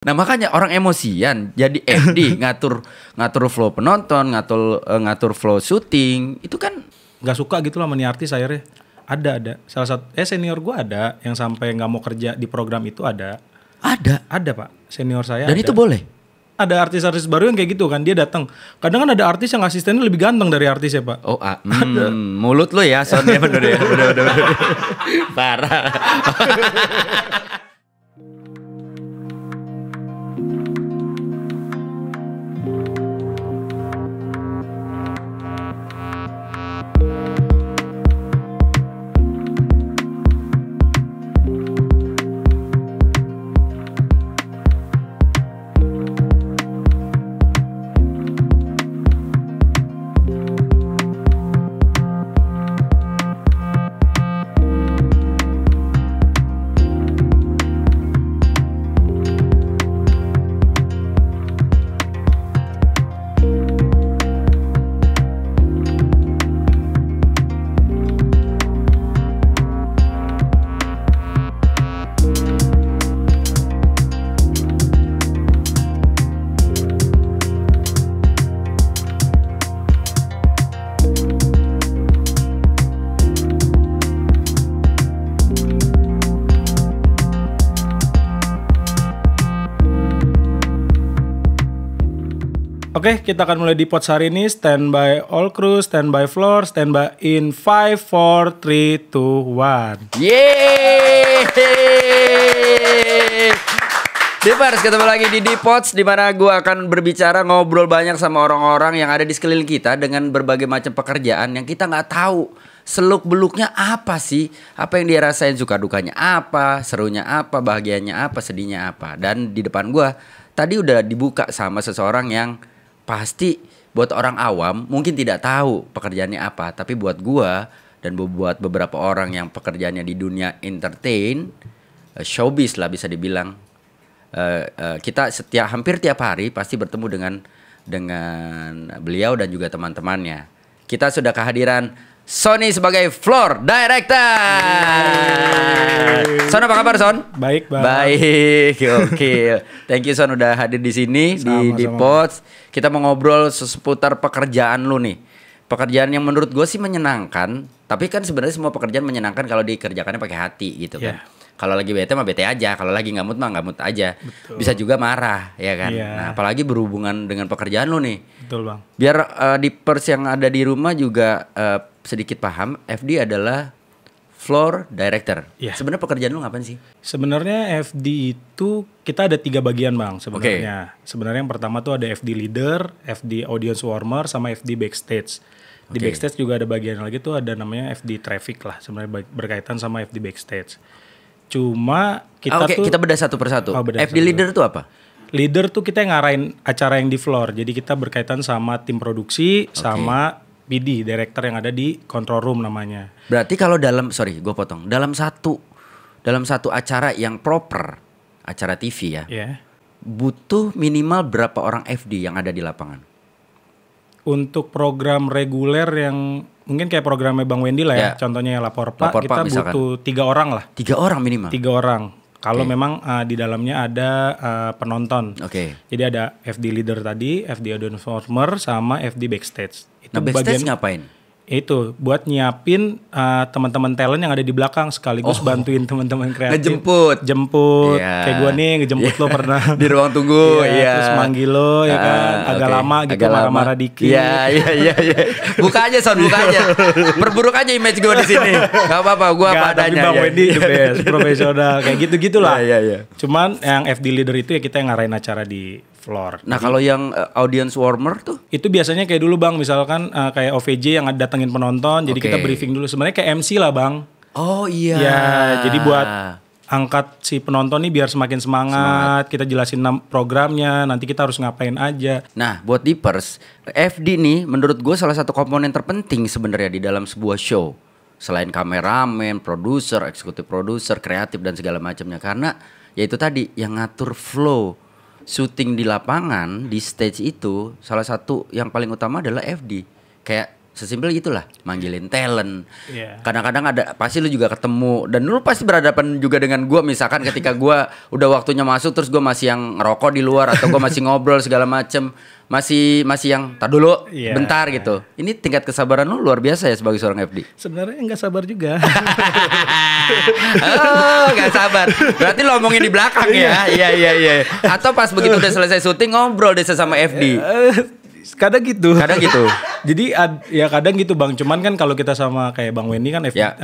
Nah makanya orang emosian jadi FD ngatur flow penonton, ngatur flow syuting itu kan Nggak suka gitu lah sama nih artis akhirnya. Ada salah satu senior gue ada yang sampai nggak mau kerja di program itu ada Pak, senior saya dan ada. itu boleh. Ada artis-artis baru yang kayak gitu kan, dia datang. Kadang kan ada artis yang asistennya lebih ganteng dari artis ya Pak. Mulut lo ya, Son ya bener ya, bener. Parah. Oke, kita akan mulai di Pods hari ini. Stand by all crew, stand by floor, stand by in 5, 4, 3, 2, 1. Yeay. Dipers, ketemu lagi di Pods di mana gue akan berbicara ngobrol banyak sama orang-orang yang ada di sekeliling kita dengan berbagai macam pekerjaan yang kita nggak tahu seluk beluknya apa sih, apa yang dia rasain, suka dukanya apa, serunya apa, bahagianya apa, sedihnya apa. Dan di depan gue tadi udah dibuka sama seseorang yang pasti buat orang awam mungkin tidak tahu pekerjaannya apa, tapi buat gua dan buat beberapa orang yang pekerjaannya di dunia entertain, showbiz lah bisa dibilang, kita hampir tiap hari pasti bertemu dengan beliau dan juga teman-temannya. Kita sudah kehadiran Sony sebagai floor director. Son, apa kabar Son? Baik, Bang. Baik, oke. Thank you Son udah hadir di sini di Pods. Kita mau ngobrol seputar pekerjaan lu nih. Pekerjaan yang menurut gue sih menyenangkan, tapi kan sebenarnya semua pekerjaan menyenangkan kalau dikerjakannya pakai hati gitu kan. Kalau lagi bete mah bete aja, kalau lagi nggak mood mah nggak mood aja. Betul. Bisa juga marah, ya kan. Iya. Nah, apalagi berhubungan dengan pekerjaan lu nih. Betul Bang. Biar di pers yang ada di rumah juga sedikit paham, FD adalah floor director. Iya. Sebenarnya pekerjaan lu ngapain sih? Sebenarnya FD itu kita ada 3 bagian Bang sebenarnya. Sebenarnya yang pertama tuh ada FD leader, FD audience warmer, sama FD backstage. Di backstage juga ada bagian lagi tuh ada namanya FD traffic lah, sebenarnya berkaitan sama FD backstage. Cuma kita kita bedah satu persatu. FD leader itu apa? Leader tuh kita yang ngarahin acara yang di floor. Jadi kita berkaitan sama tim produksi sama PD, director yang ada di control room namanya. Berarti kalau dalam dalam satu acara yang proper, acara TV ya. Butuh minimal berapa orang FD yang ada di lapangan? Untuk program reguler yang mungkin kayak programnya Bang Wendy lah ya, contohnya Lapor Pak, kita misalkan butuh 3 orang lah. 3 orang minimal? 3 orang. Kalau memang di dalamnya ada penonton. Jadi ada FD leader tadi, FD audience warmer, sama FD backstage. Itu nah backstage ngapain? Itu buat nyiapin teman-teman talent yang ada di belakang sekaligus bantuin teman-teman kreatif. Jemput. Kayak gue nih ngejemput lo pernah di ruang tunggu. Terus manggil lo ya kan agak lama gitu, marah-marah dikit. Iya. Buka aja Son, buka aja. Perburuk aja image gue di sini. Gak apa-apa, gue apa adanya. Tapi Bang Wendy the best, profesional kayak gitu-gitulah. Iya. Cuman yang FD leader itu ya kita yang ngarahin acara di floor. Nah, kalau yang audience warmer tuh? Itu biasanya kayak dulu Bang, misalkan kayak OVJ yang datengin penonton, jadi kita briefing dulu. Sebenarnya kayak MC lah Bang. Oh iya. Ya, jadi buat angkat si penonton nih biar semakin semangat. Kita jelasin programnya, nanti kita harus ngapain aja. Nah, buat Dipers, FD nih menurut gue salah satu komponen terpenting sebenarnya di dalam sebuah show. Selain kameramen, produser, eksekutif produser, kreatif dan segala macamnya. Karena ya itu tadi yang ngatur flow syuting di lapangan, di stage itu salah satu yang paling utama adalah FD. Kayak Sesimpel gitulah, manggilin talent. Iya. Kadang-kadang ada pasti lu juga ketemu dan lu pasti berhadapan juga dengan gua, misalkan ketika gua udah waktunya masuk terus gua masih yang ngerokok di luar atau gua masih ngobrol segala macem, masih yang tar dulu Iya. bentar gitu. Ini tingkat kesabaran lu luar biasa ya sebagai seorang FD. Sebenarnya nggak sabar juga. Oh, gak sabar. Berarti lo ngomongin di belakang ya. Iya. Atau pas begitu udah selesai syuting ngobrol deh sama FD. Kadang gitu. Kadang gitu. Jadi ya kadang gitu Bang. Cuman kan kalau kita sama kayak Bang Wendy kan Ya.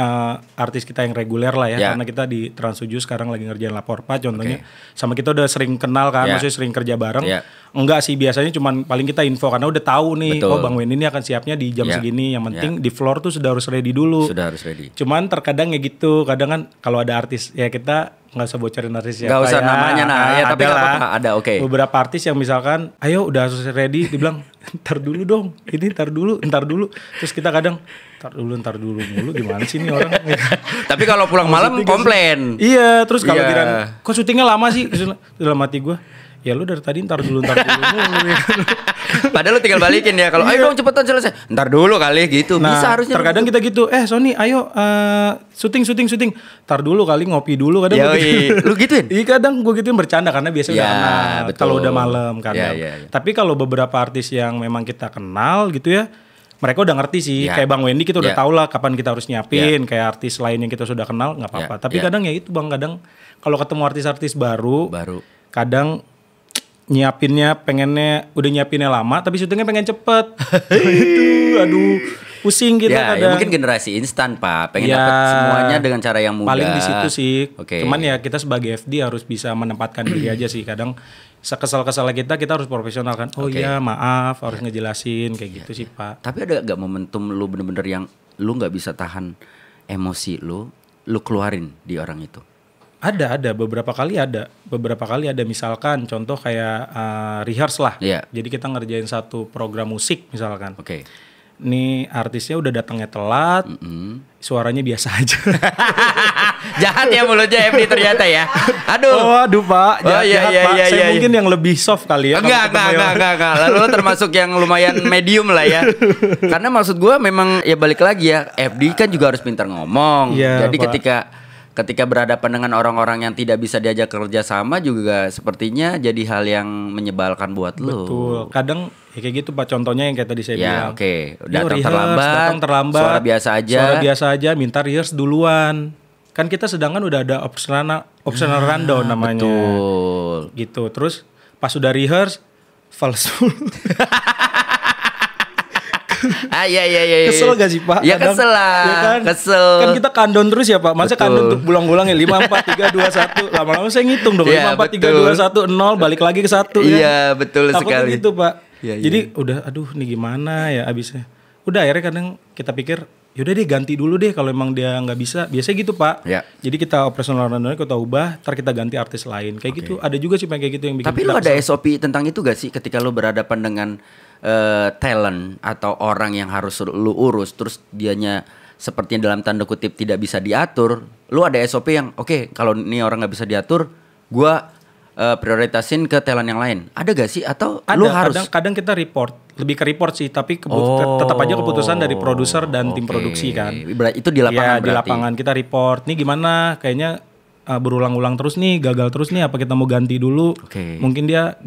artis kita yang reguler lah ya. Ya. Karena kita di Trans 7 sekarang lagi ngerjain Lapor Pak contohnya. Sama kita udah sering kenal kan, Ya. maksudnya sering kerja bareng. Ya. Enggak sih, biasanya cuman paling kita info karena udah tahu nih, Betul. oh Bang Wendy ini akan siapnya di jam Ya. segini. Yang penting di floor tuh sudah harus ready dulu. Sudah harus ready. Cuman terkadang ya gitu, kadang kan kalau ada artis ya kita nggak usah bocorin artis siapa. Gak usah ya. namanya ya tapi Ada gak lah. apa-apa, ada oke. Beberapa artis yang misalkan, ayo udah harus ready, dibilang ntar dulu dong, ini ntar dulu. Terus kita kadang ntar dulu mulu, gimana sih ini orang? Tapi kalau pulang malam komplain. Iya, terus kalau Iya. bilang, kok syutingnya lama sih? Dalam hati gue, ya lu dari tadi ntar dulu mulu. Padahal lu tinggal balikin ya. Kalau ayo dong cepetan selesai. Ntar dulu kali gitu. Nah, Bisa harusnya. terkadang kita gitu, Sony ayo syuting. Ntar dulu kali ngopi dulu kadang. Yoi. Lu gituin? Iya kadang gue gituin bercanda karena biasanya Ya, udah kenal. betul. Kalau udah malam kadang. Ya. Tapi kalau beberapa artis yang memang kita kenal gitu ya, mereka udah ngerti sih. Ya. Kayak Bang Wendy kita udah Ya. tahu lah kapan kita harus nyiapin. Kayak artis lain yang kita sudah kenal nggak apa-apa. Ya, Tapi ya. kadang ya itu Bang, kadang kalau ketemu artis-artis baru, kadang nyiapinnya pengennya udah nyiapinnya lama tapi syutingnya pengen cepet. Itu aduh pusing kita Ya kadang. mungkin generasi instan Pak. Pengen Ya, dapat semuanya dengan cara yang mudah. paling di situ sih. Oke. Cuman ya kita sebagai FD harus bisa menempatkan diri aja sih. Kadang sekesal-kesalnya kita harus profesional kan. Oh Oke. iya maaf harus ngejelasin kayak gitu sih Pak. Tapi ada gak momentum lu bener-bener yang lu gak bisa tahan emosi lu keluarin di orang itu? Ada beberapa kali ada misalkan contoh kayak rehearse lah. Iya. Jadi kita ngerjain satu program musik misalkan. Oke. Nih artisnya udah datangnya telat, suaranya biasa aja. Jahat ya mulutnya FD ternyata ya. Aduh. Oh, aduh Pak, Oh, iya, jahat iya, Pak. iya, Saya iya. mungkin yang lebih soft kali ya. Enggak. Lalu lo termasuk yang lumayan medium lah ya. Karena maksud gua memang ya balik lagi ya, FD kan juga harus pintar ngomong. Iya, Jadi Pak. ketika berhadapan dengan orang-orang yang tidak bisa diajak kerja sama juga sepertinya jadi hal yang menyebalkan buat lo. Betul. Kadang ya kayak gitu Pak, contohnya yang kayak tadi saya Ya, bilang. oke. Yo, rehearse, datang terlambat. Suara biasa aja. Minta rehearse duluan. Kan kita sedangkan udah ada optional rundown namanya. Betul. Gitu. Terus pas sudah rehearse false. Iya. Kesel gak sih Pak? Ya Kadang, kesel lah. ya kan? Kesel. Kan kita kandon terus ya Pak. Masa Betul. kandon untuk bulang-bulang ya 5 4 3 2 1. Lama-lama saya ngitung dong. Iya, 5 4 3 2 1 0 balik lagi ke 1 ya. Iya, betul Takutnya sekali. gitu Pak. Iya. Jadi udah aduh nih gimana ya abisnya. Udah akhirnya kadang kita pikir yaudah deh ganti dulu deh kalau emang dia nggak bisa. Biasanya gitu Pak. Ya. Jadi kita operasional rundown kita ubah, ntar kita ganti artis lain. Kayak gitu. Ada juga sih kayak gitu yang bikin Tapi kita lu ada kesel. SOP tentang itu gak sih ketika lu berhadapan dengan talent atau orang yang harus lu urus terus dianya sepertinya dalam tanda kutip tidak bisa diatur, lu ada SOP yang oke, kalau ini orang nggak bisa diatur, gua prioritasin ke talent yang lain. Ada gak sih atau Ada, lu harus kadang kita report, lebih ke report sih, tapi tetap aja keputusan dari produser dan tim produksi kan. Itu di lapangan Iya, di berarti. lapangan kita report. Nih gimana? Kayaknya berulang-ulang terus nih, gagal terus nih. Apa kita mau ganti dulu? Oke. Mungkin dia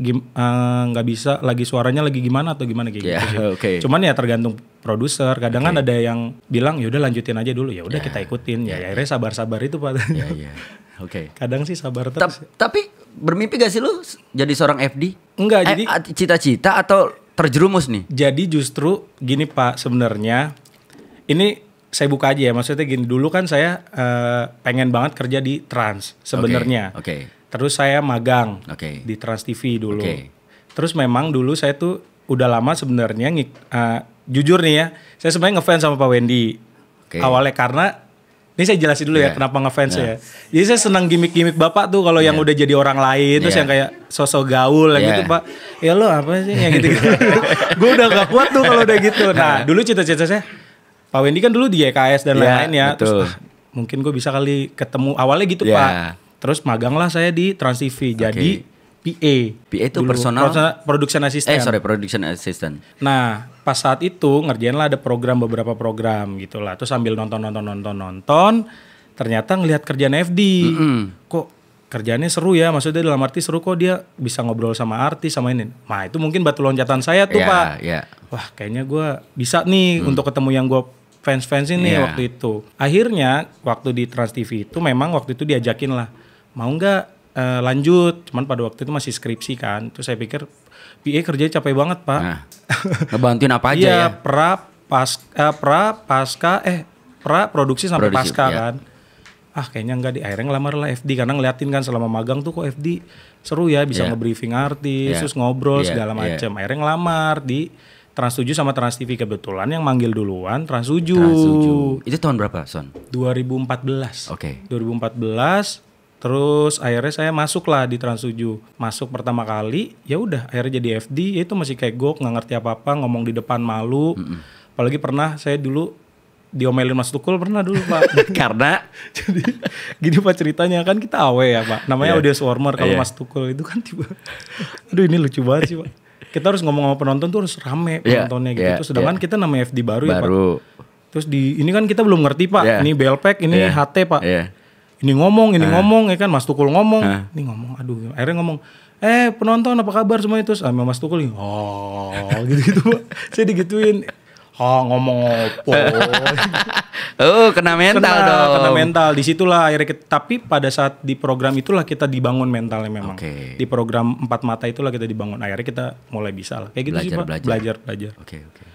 nggak bisa, lagi suaranya lagi gimana atau gimana kayak Ya, gitu sih. oke. Cuman ya tergantung produser. Kadang kan ada yang bilang, ya udah lanjutin aja dulu. Ya udah kita ikutin. Ya akhirnya sabar-sabar itu Pak. Iya. Oke. Kadang sih sabar terus. Tapi bermimpi gak sih lu jadi seorang FD? Enggak, jadi cita-cita atau terjerumus nih? Jadi justru gini Pak, sebenarnya ini saya buka aja ya, maksudnya gini, dulu kan saya pengen banget kerja di Trans sebenarnya. Oke. Terus saya magang Oke. di Trans TV dulu. Oke. Terus memang dulu saya tuh udah lama sebenarnya jujur nih ya, saya sebenarnya ngefans sama Pak Wendy. Oke. Awalnya karena ini saya jelasin dulu ya kenapa ngefans ya. Jadi saya senang gimmick-gimmick Bapak tuh kalau yang udah jadi orang lain terus yang kayak sosok gaul gitu Pak. Ya lo apa sih yang gitu. Gue udah gak kuat tuh kalau udah gitu. Nah, dulu cita-cita saya Pak Wendy kan dulu di YKS dan lain-lain ya. Betul. Terus mungkin gue bisa kali ketemu awalnya gitu Pak. Terus magang lah saya di Trans TV jadi PA. PA itu Dulu. Production Production Assistant. Production Assistant. Nah, pas saat itu ngerjain lah ada beberapa program gitu lah. Terus sambil nonton. Ternyata ngelihat kerjaan FD. Kok kerjaannya seru ya, maksudnya dalam arti seru kok dia bisa ngobrol sama artis sama ini. Nah itu mungkin batu loncatan saya tuh Pak. Wah kayaknya gue bisa nih untuk ketemu yang gue fans ini waktu itu. Akhirnya waktu di Trans TV itu memang waktu itu diajakin lah, mau nggak lanjut. Cuman pada waktu itu masih skripsi kan. Terus saya pikir PA kerjanya capek banget Pak. Nah, ngebantuin apa aja ya? Pra, produksi sampai pasca kan. Kayaknya enggak, di akhirnya ngelamar lah FD karena ngeliatin kan selama magang tuh kok FD seru ya, bisa nge-briefing artis, terus ngobrol segala macam. Akhirnya ngelamar di Trans 7 sama Trans TV, kebetulan yang manggil duluan Trans 7. Itu tahun berapa, Son? 2014. 2014. Terus akhirnya saya masuk lah di Trans 7. Masuk pertama kali, ya udah akhirnya jadi FD, itu masih kayak gok, nggak ngerti apa-apa, ngomong di depan malu. Apalagi pernah saya dulu diomelin Mas Tukul pernah dulu Pak. Karena jadi gini Pak ceritanya, kan kita awe ya Pak, namanya audience warmer. Kalau Mas Tukul itu kan tiba, aduh ini lucu banget sih Pak, kita harus ngomong sama penonton tuh harus rame penontonnya gitu. Sedangkan kita namanya FD baru ya Pak. Terus ini kan kita belum ngerti Pak, ini Belpack, ini HT Pak, ini ngomong ya kan, Mas Tukul ngomong, ini ngomong, aduh akhirnya ngomong, penonton apa kabar semuanya. Terus sama Mas Tukul gitu Pak, saya digituin. Ngomong opo. Kena mental dong. Kena mental. Disitulah akhirnya tapi pada saat di program itulah kita dibangun mentalnya memang. Di program 4 Mata itulah kita dibangun. Akhirnya kita mulai bisa lah. Kayak gitu sih Pak. Belajar.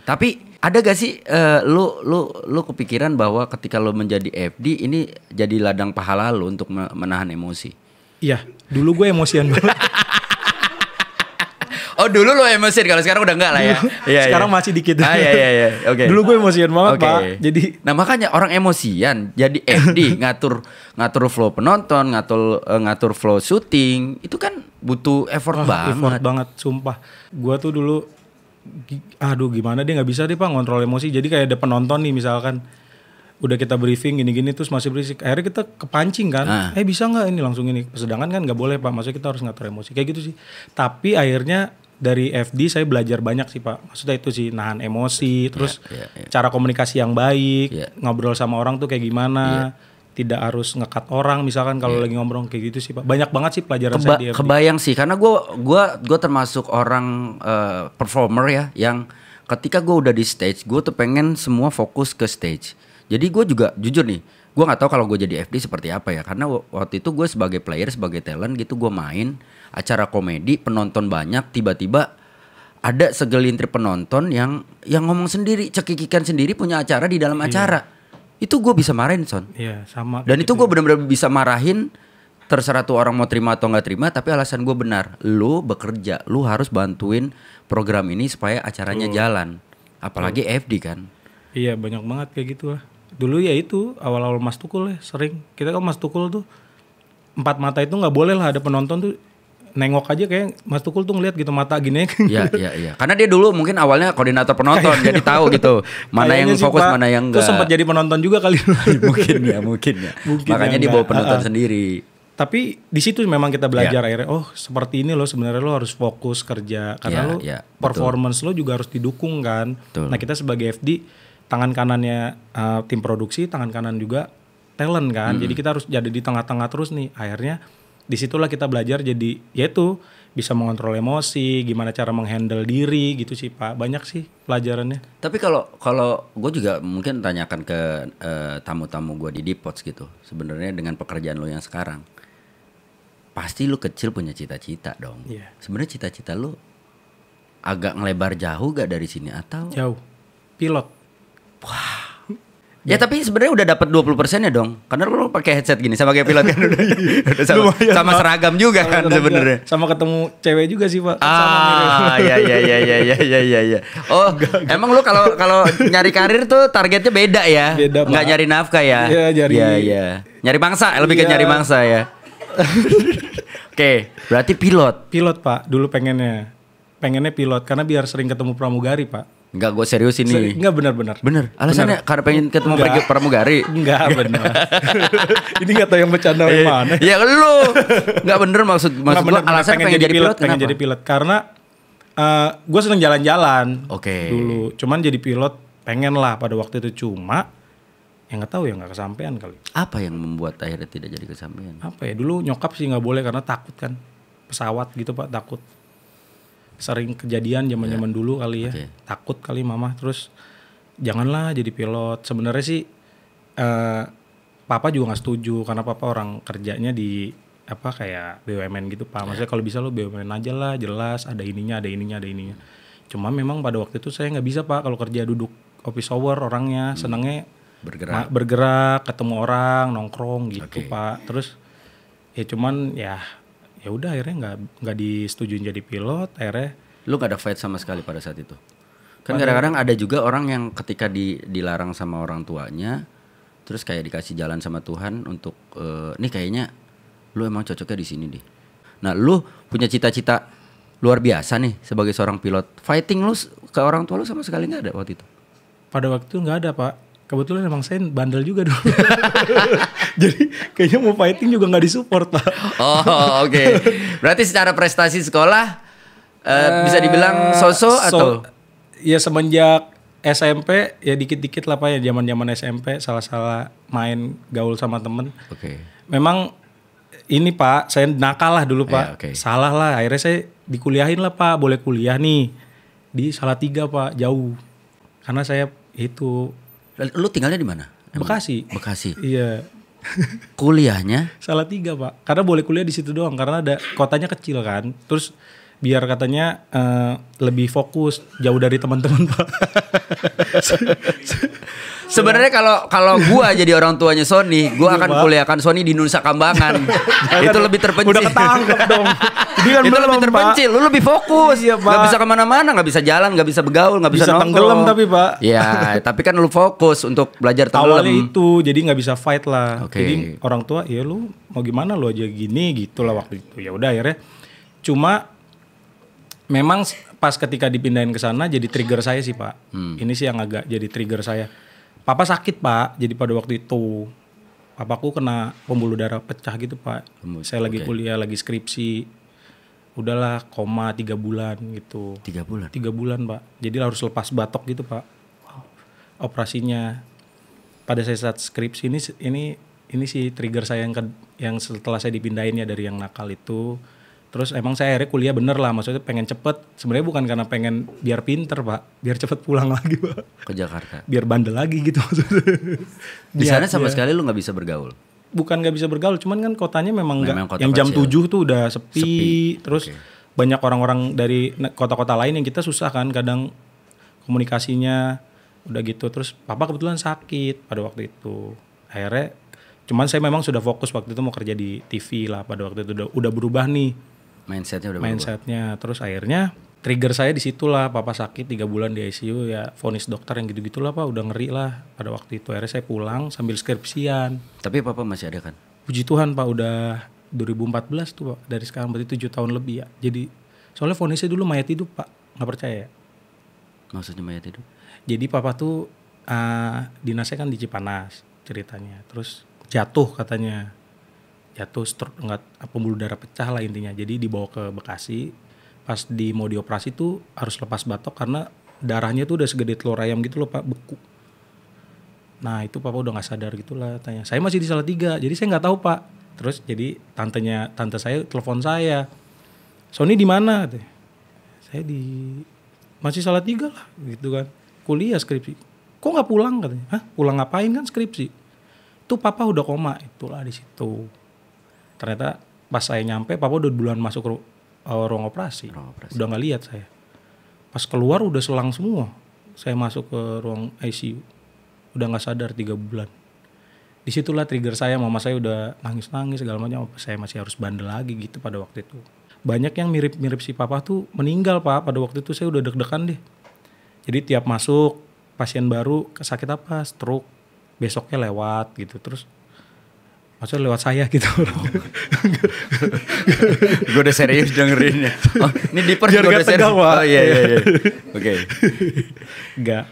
Tapi ada gak sih lu kepikiran bahwa ketika lu menjadi FD ini jadi ladang pahala lu untuk menahan emosi? Iya. Dulu gue emosian banget. Oh dulu lo emosian, kalau sekarang udah enggak lah ya. Sekarang masih dikit. Iya. Oke. Dulu gue emosian banget Pak. Jadi makanya orang emosian jadi FD ngatur flow penonton, ngatur flow syuting, itu kan butuh effort banget. Effort banget, sumpah. Gue tuh dulu gimana dia nggak bisa deh Pak ngontrol emosi. Jadi kayak ada penonton nih misalkan udah kita briefing gini-gini terus masih berisik, akhirnya kita kepancing kan, bisa nggak ini langsung ini. Sedangkan kan nggak boleh Pak, maksudnya kita harus ngatur emosi kayak gitu sih. Tapi akhirnya dari FD saya belajar banyak sih Pak, maksudnya itu sih nahan emosi, terus cara komunikasi yang baik, ngobrol sama orang tuh kayak gimana, tidak harus ngekat orang misalkan kalau lagi ngobrol kayak gitu sih Pak. Banyak banget sih pelajaran saya di FD. Kebayang sih, karena gue termasuk orang performer ya, yang ketika gue udah di stage, gue tuh pengen semua fokus ke stage. Jadi gue juga jujur nih, gue nggak tahu kalau gue jadi FD seperti apa ya, karena waktu itu gue sebagai player, sebagai talent gitu, gue main acara komedi, penonton banyak, tiba-tiba ada segelintir penonton yang ngomong sendiri, cekikikan sendiri, punya acara di dalam acara. Itu gue bisa marahin Son. Iya sama. Dan itu gue benar-benar bisa marahin. Terserah tuh orang mau terima atau nggak terima, tapi alasan gue benar. Lu bekerja, lu harus bantuin program ini supaya acaranya jalan. Apalagi FD kan. Iya banyak banget kayak gitu lah. Dulu ya itu awal-awal Mas Tukul ya sering. Kita kan Mas Tukul tuh 4 Mata itu nggak boleh lah ada penonton tuh nengok aja kayak Mas Tukul tuh ngeliat gitu mata gini. Iya. Karena dia dulu mungkin awalnya koordinator penonton, jadi tahu gitu mana yang fokus, mana yang enggak. Terus sempat jadi penonton juga kali. mungkin ya. Makanya dia bawa penonton sendiri. Tapi di situ memang kita belajar akhirnya, seperti ini loh sebenarnya lo harus fokus kerja karena performance lo juga harus didukung kan. Betul. Nah kita sebagai FD tangan kanannya tim produksi, tangan kanan juga talent kan. Jadi kita harus jadi di tengah-tengah terus nih. Akhirnya disitulah kita belajar jadi yaitu bisa mengontrol emosi, gimana cara menghandle diri gitu sih Pak. Banyak sih pelajarannya. Tapi kalau gue juga mungkin tanyakan ke tamu-tamu gue di Dipods gitu. Sebenarnya dengan pekerjaan lo yang sekarang, pasti lu kecil punya cita-cita dong. Sebenarnya cita-cita lu agak ngelebar jauh gak dari sini atau? Jauh. Pilot. Wah. Ya tapi sebenarnya udah dapat 20% ya dong. Karena lu pakai headset gini sama kayak pilot kan udah sama seragam juga kan sebenarnya. Sama ketemu cewek juga sih Pak. Iya. Oh, emang lu kalau nyari karir tuh targetnya beda ya? Beda, nggak nyari nafkah ya? Iya. Nyari mangsa, lebih ke nyari mangsa ya. Oke, berarti pilot. Pilot Pak, dulu pengennya pilot karena biar sering ketemu pramugari Pak. Enggak, gue serius ini. Enggak benar. Bener. Alasannya karena pengen ketemu pramugari. Enggak benar. Ini enggak tahu yang bercanda yang mana. Ya lu. Enggak bener maksud gue alasan pengen jadi pilot. Pengen jadi pilot karena Gue seneng jalan-jalan Oke. dulu. Cuman jadi pilot pengen lah pada waktu itu, cuma yang nggak tahu ya nggak kesampaian kali. Apa yang membuat akhirnya tidak jadi kesampaian? Apa ya, dulu nyokap sih nggak boleh karena takut kan pesawat gitu Pak, takut. Sering kejadian zaman-zaman dulu kali ya. Oke. Takut kali mama, terus janganlah jadi pilot. Sebenarnya sih papa juga nggak setuju karena papa orang kerjanya di apa kayak BUMN gitu Pak. Maksudnya kalau bisa lo BUMN aja lah, jelas ada ininya. Cuma memang pada waktu itu saya nggak bisa Pak kalau kerja duduk office hour orangnya, senangnya bergerak, ketemu orang, nongkrong gitu Pak. Terus ya cuman ya udah akhirnya nggak disetujuin jadi pilot. Akhirnya Lu gak ada fight sama sekali pada saat itu? Kan kadang-kadang ada juga orang yang ketika dilarang sama orang tuanya, terus kayak dikasih jalan sama Tuhan untuk nih kayaknya lu emang cocoknya di sini deh. Nah, lu punya cita-cita luar biasa nih sebagai seorang pilot. Fighting lu ke orang tua lu sama sekali nggak ada waktu itu? pada waktu itu nggak ada Pak. Kebetulan emang saya bandel juga dulu. Jadi kayaknya mau fighting juga nggak disupport Pak. Oh oke. Berarti secara prestasi sekolah bisa dibilang so-so atau? Ya semenjak SMP ya dikit-dikit lah Pak ya, zaman-zaman SMP salah-salah main gaul sama temen. Oke. Memang ini Pak, saya nakal lah dulu Pak. Oke. Salah lah, akhirnya saya dikuliahin lah Pak, boleh kuliah nih. Di Salatiga Pak, jauh. Karena saya itu Lu tinggalnya di mana? Bekasi. Bekasi. Iya. Kuliahnya? Salatiga Pak, karena boleh kuliah di situ doang karena ada kotanya kecil kan. Terus biar katanya lebih fokus, jauh dari teman-teman Pak. Sebenarnya kalau gua jadi orang tuanya Sony, gua akan kuliahkan Sony di Nusa Kambangan. Itu lebih terpencil. Udah ketangkep dong. Jadi kan Itu lebih terpencil, lu lebih fokus. Iya, Pak. Gak bisa kemana-mana, gak bisa jalan, gak bisa begaul, gak bisa nongkrong. tenggelam tapi Pak. Ya, tapi kan lu fokus untuk belajar tenggelam. Awalnya itu, jadi nggak bisa fight lah. Oke. Jadi orang tua, ya lu mau gimana lu aja gini gitulah waktu itu. Ya udah akhirnya. Cuma memang pas ketika dipindahin ke sana jadi trigger saya sih Pak. Ini sih yang agak jadi trigger saya. Papa sakit Pak, jadi pada waktu itu papaku kena pembuluh darah pecah gitu Pak. Saya lagi kuliah, lagi skripsi. Udahlah koma 3 bulan gitu. 3 bulan? 3 bulan Pak. Jadi harus lepas batok gitu Pak. Operasinya. Pada saat skripsi ini sih trigger saya yang setelah saya dipindahin ya dari yang nakal itu. Terus emang saya akhirnya kuliah bener lah, maksudnya pengen cepet. Sebenarnya bukan karena pengen biar pinter Pak, biar cepet pulang lagi Pak. Ke Jakarta. Biar bandel lagi gitu maksudnya. Di sana sama sekali lu nggak bisa bergaul. Bukan nggak bisa bergaul, cuman kan kotanya memang Memang nggak. kota Yang jam kecil. 7 tuh udah sepi. Terus banyak orang-orang dari kota-kota lain yang kita susah kan kadang komunikasinya udah gitu. Terus papa kebetulan sakit pada waktu itu. Akhirnya cuman saya memang sudah fokus waktu itu mau kerja di TV lah pada waktu itu udah berubah nih. Mindsetnya udah berubah. Mindsetnya. Terus akhirnya trigger saya di situ lah, papa sakit 3 bulan di ICU ya, vonis dokter yang gitu-gitulah Pak, udah ngeri lah pada waktu itu. Akhirnya saya pulang sambil skripsian. Tapi papa masih ada kan? Puji Tuhan Pak, udah 2014 tuh Pak, dari sekarang berarti 7 tahun lebih ya. Jadi soalnya vonisnya dulu mayat hidup Pak, nggak percaya ya. Maksudnya mayat hidup? Jadi papa tuh dinasnya kan di Cipanas ceritanya, terus jatuh katanya. Jatuh stroke, enggak, pembuluh darah pecah lah intinya. Jadi dibawa ke Bekasi. Pas mau dioperasi tuh harus lepas batok karena darahnya tuh udah segede telur ayam gitu loh Pak, beku. Nah itu papa udah nggak sadar gitulah tanya. Saya masih di Salatiga, jadi saya nggak tahu Pak. Terus jadi tante saya telepon saya. Sony di mana? Saya masih Salatiga lah gitu kan. Kuliah skripsi. Kok nggak pulang katanya? Hah? Pulang ngapain kan skripsi? Tuh papa udah koma, itulah di situ. Ternyata pas saya nyampe papa udah duluan masuk ruang operasi. Udah nggak lihat saya. Pas keluar udah selang semua. Saya masuk ke ruang ICU. Udah nggak sadar 3 bulan. Disitulah trigger saya, mama saya udah nangis-nangis segala macam. Saya masih harus bandel lagi gitu pada waktu itu. Banyak yang mirip-mirip si papa tuh meninggal Pak. Pada waktu itu saya udah deg-degan deh. Jadi tiap masuk pasien baru sakit apa? Stroke. Besoknya lewat gitu. Terus maksudnya lewat saya gitu. Gue udah serius dengerinnya. Oh, ini Diper Biar juga gak udah serius. tegang, Pak. Oh iya. Oke. Enggak.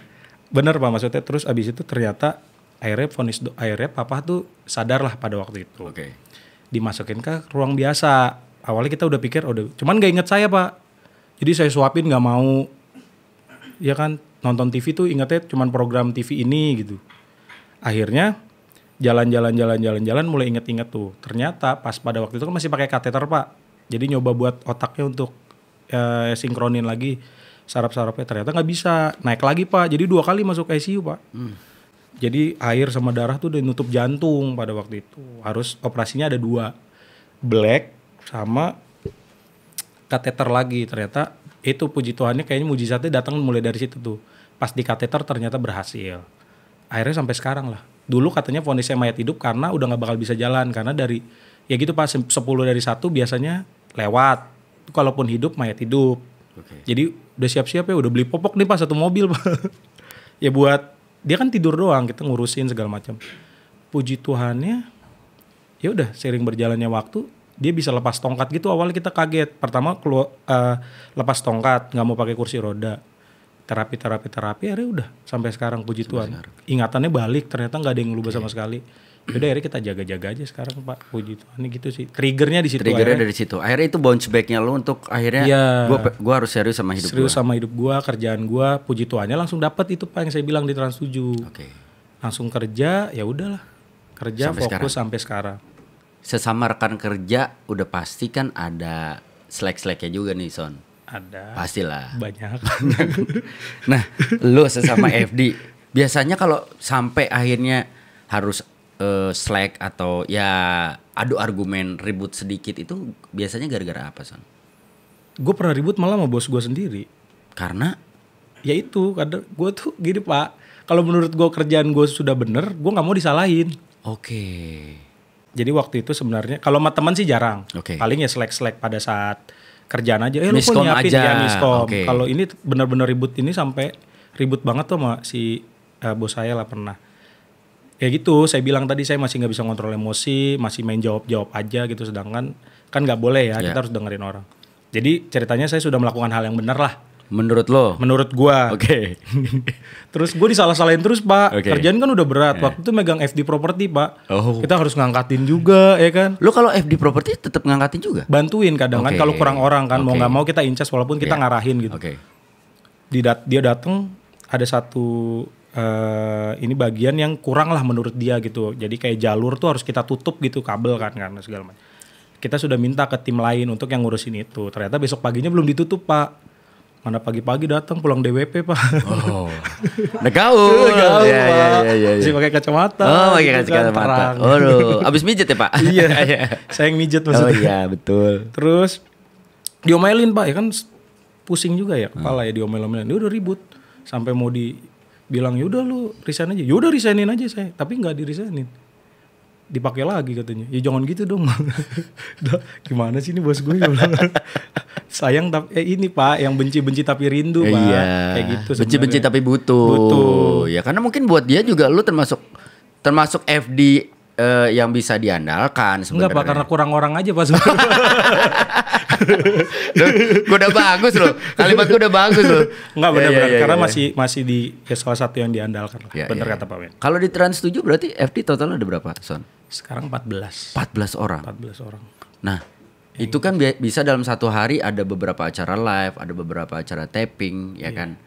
Bener Pak maksudnya. Terus abis itu ternyata akhirnya papa tuh sadar lah pada waktu itu. Dimasukin ke ruang biasa. Awalnya kita udah pikir cuman gak inget saya Pak. Jadi saya suapin nggak mau, ya kan nonton TV tuh ingatnya cuman program TV ini gitu. Akhirnya jalan mulai inget-inget tuh. Ternyata pas pada waktu itu kan masih pakai kateter Pak. Jadi nyoba buat otaknya untuk sinkronin lagi saraf-sarafnya, ternyata nggak bisa. Naik lagi Pak, jadi 2 kali masuk ICU Pak. Jadi air sama darah tuh udah nutup jantung pada waktu itu. Harus operasinya ada 2, black sama kateter lagi. Ternyata itu puji Tuhannya kayaknya mujizatnya datang mulai dari situ tuh. Pas di kateter ternyata berhasil. Akhirnya sampai sekarang lah. Dulu katanya vonisnya mayat hidup karena udah gak bakal bisa jalan. Karena dari, ya gitu Pak, 10 dari 1 biasanya lewat. Kalaupun hidup, mayat hidup. Jadi udah siap-siap ya, udah beli popok nih Pak 1 mobil Pak. Ya buat, dia kan tidur doang, kita ngurusin segala macam. Puji Tuhannya, ya udah seiring berjalannya waktu, dia bisa lepas tongkat gitu. Awalnya kita kaget. Pertama lepas tongkat, nggak mau pakai kursi roda. Terapi, akhirnya udah sampai sekarang puji Tuhan. Ingatannya balik, ternyata nggak ada yang ngerubah sama sekali. Yaudah akhirnya kita jaga-jaga aja sekarang Pak, puji Tuhan. Ini gitu sih. Triggernya di situ. Triggernya dari situ. Akhirnya itu bounce back-nya lo untuk akhirnya gua harus serius sama hidup serius sama hidup gua, kerjaan gua, puji Tuhannya langsung dapat itu Pak yang saya bilang di Trans 7. Langsung kerja, ya udahlah. Kerja sampai fokus sampai sekarang. Sesama rekan kerja udah pasti kan ada slack-slacknya juga nih Son. Ada. Pastilah. Banyak. Nah, lo sesama FD biasanya kalau sampai akhirnya harus slack atau ya adu argumen, ribut sedikit itu biasanya gara-gara apa Son? Gue pernah ribut malah sama bos gue sendiri. Karena? Ya itu, kadang gue tuh gini Pak, kalau menurut gue kerjaan gue sudah bener, gue gak mau disalahin. Jadi waktu itu sebenarnya kalau sama teman sih jarang. Paling ya slack pada saat kerjaan aja. Lu kok nyiapin ya miskom. Kalau ini benar-benar ribut ini sampai ribut banget tuh sama si bos saya lah pernah. Ya gitu, saya bilang tadi saya masih nggak bisa ngontrol emosi, masih main jawab aja gitu. Sedangkan kan nggak boleh ya, kita harus dengerin orang. Jadi ceritanya saya sudah melakukan hal yang benar lah. Menurut lo? Menurut gua. Terus gue disalah-salahin terus Pak. Kerjaan kan udah berat. Waktu itu megang FD property Pak. Kita harus ngangkatin juga ya kan. Lo kalau FD property tetap ngangkatin juga? Bantuin kadang kan kalau kurang orang kan. Mau nggak mau kita incas walaupun kita ngarahin gitu. Dia datang ada satu ini bagian yang kurang lah menurut dia gitu. Jadi kayak jalur tuh harus kita tutup gitu, kabel kan karena segala macam. Kita sudah minta ke tim lain untuk yang ngurusin itu. Ternyata besok paginya belum ditutup Pak. Mana pagi-pagi datang pulang DWP Pak. Udah gaul. Iya. Masih pakai kacamata. Pakai kacamata. Abis mijet ya Pak? Iya. Saya yang mijet maksudnya. Iya betul. Terus diomelin Pak, ya kan pusing juga ya kepala ya diomel-omelin. Dia udah ribut sampai mau dibilang yaudah lu resign aja. Yaudah resignin aja saya, tapi nggak di-resignin. Dipakai lagi katanya. Ya jangan gitu dong. Gimana sih ini bos gue? Sayang tapi ini Pak yang benci-benci tapi rindu Pak. Iya. Kayak gitu. Benci-benci tapi butuh. Ya karena mungkin buat dia juga lu termasuk FD yang bisa diandalkan sebenarnya. Enggak Pak, karena kurang orang aja Pak. Gue udah bagus loh. Kalimat gue udah bagus loh. Enggak benar-benar karena masih di salah satu yang diandalkan lah. Benar kata Pak Men. Kalau di Trans 7 berarti FD totalnya ada berapa Son? Sekarang 14 orang. Nah, itu kan bisa dalam satu hari ada beberapa acara live, ada beberapa acara taping, ya kan.